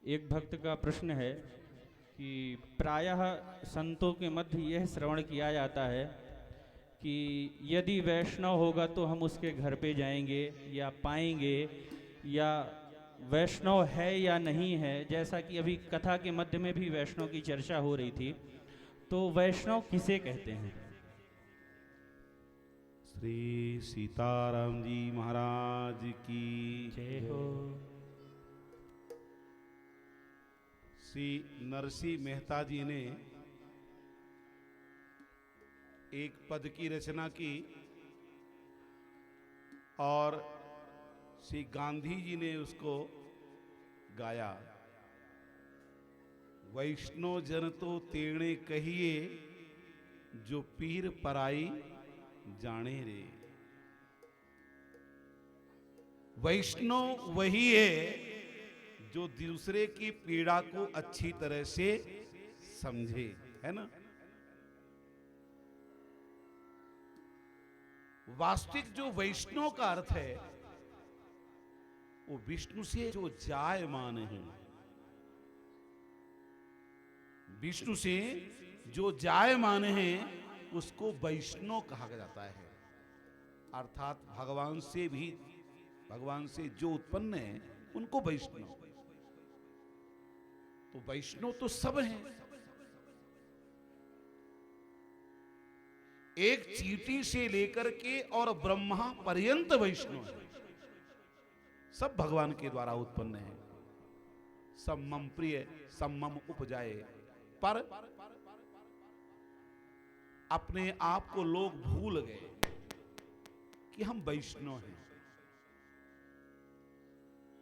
एक भक्त का प्रश्न है कि प्रायः संतों के मध्य यह श्रवण किया जाता है कि यदि वैष्णव होगा तो हम उसके घर पे जाएंगे या पाएंगे, या वैष्णव है या नहीं है। जैसा कि अभी कथा के मध्य में भी वैष्णव की चर्चा हो रही थी, तो वैष्णव किसे कहते हैं? श्री सीताराम जी महाराज की जय हो। श्री नरसिंह मेहता जी ने एक पद की रचना की और श्री गांधी जी ने उसको गाया। वैष्णव जन तो तेणे कहिए, जो पीर पराई जाने रे। वैष्णव वही है जो दूसरे की पीड़ा को अच्छी तरह से समझे, है ना। वास्तविक जो वैष्णव का अर्थ है वो विष्णु से जो जायमान है, विष्णु से जो जायमान है उसको वैष्णव कहा जाता है। अर्थात भगवान से जो उत्पन्न है उनको वैष्णव। तो वैष्णव तो सब हैं। एक चींटी से लेकर के और ब्रह्मा पर्यंत वैष्णव है। सब भगवान के द्वारा उत्पन्न है। सब मम प्रिय, सब मम उपजाए। पर अपने आप को लोग भूल गए कि हम वैष्णव हैं।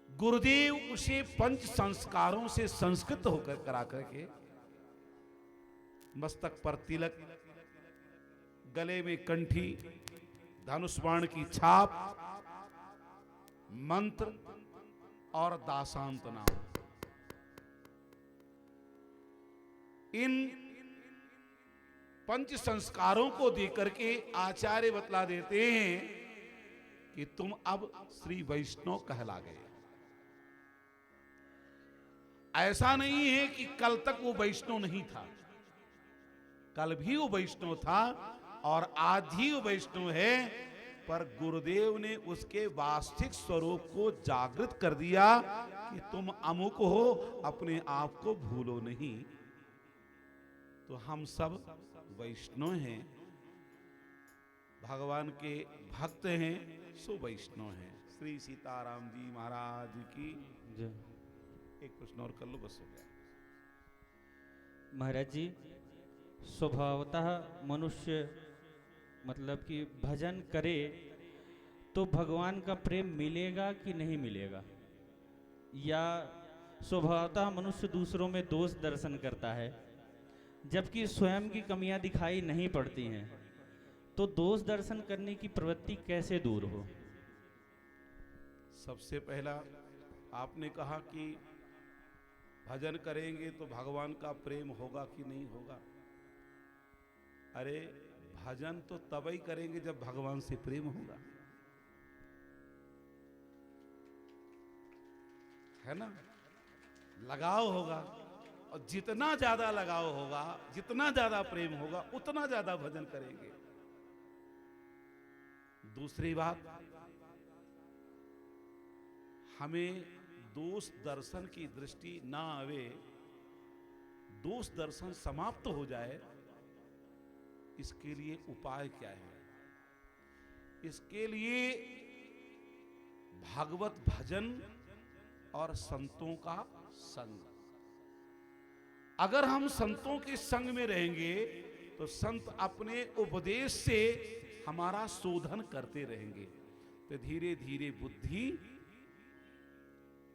गुरुदेव उसे पंच संस्कारों से संस्कृत होकर करा करके मस्तक पर तिलक, गले में कंठी, धनुष बाण की छाप, मंत्र और दासांत नाम, इन पंच संस्कारों को देकर के आचार्य बतला देते हैं कि तुम अब श्री वैष्णव कहला गए। ऐसा नहीं है कि कल तक वो वैष्णव नहीं था, कल भी वो वैष्णव था और आज ही वो वैष्णव है। पर गुरुदेव ने उसके वास्तविक स्वरूप को जागृत कर दिया कि तुम अमुक हो, अपने आप को भूलो नहीं। तो हम सब वैष्णव हैं, भगवान के भक्त हैं, सो वैष्णव हैं। श्री सीताराम जी महाराज की जय। एक प्रश्न और कर लो, बस हो गया। महाराज जी, स्वभावतः मनुष्य मतलब कि भजन करे तो भगवान का प्रेम मिलेगा कि नहीं मिलेगा, या स्वभावतः मनुष्य दूसरों में दोष दर्शन करता है जबकि स्वयं की कमियां दिखाई नहीं पड़ती हैं, तो दोष दर्शन करने की प्रवृत्ति कैसे दूर हो? सबसे पहला आपने कहा कि भजन करेंगे तो भगवान का प्रेम होगा कि नहीं होगा। अरे भजन तो तब ही करेंगे जब भगवान से प्रेम होगा, है ना। लगाव होगा, और जितना ज्यादा लगाव होगा, जितना ज्यादा प्रेम होगा, उतना ज्यादा भजन करेंगे। दूसरी बात, हमें दोष दर्शन की दृष्टि ना आवे, दोष दर्शन समाप्त हो जाए, इसके लिए उपाय क्या है? इसके लिए भागवत भजन और संतों का संग। अगर हम संतों के संग में रहेंगे तो संत अपने उपदेश से हमारा शोधन करते रहेंगे, तो धीरे धीरे बुद्धि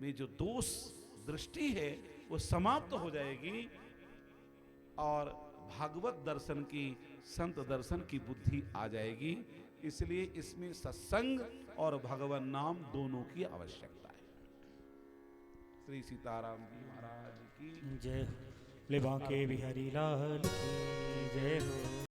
में जो दोष दृष्टि है वो समाप्त हो जाएगी और भागवत दर्शन की, संत दर्शन की बुद्धि आ जाएगी। इसलिए इसमें सत्संग और भगवान नाम दोनों की आवश्यकता है। श्री सीताराम जी महाराज की जय हो। ले बांके बिहारी लाल की जय हो।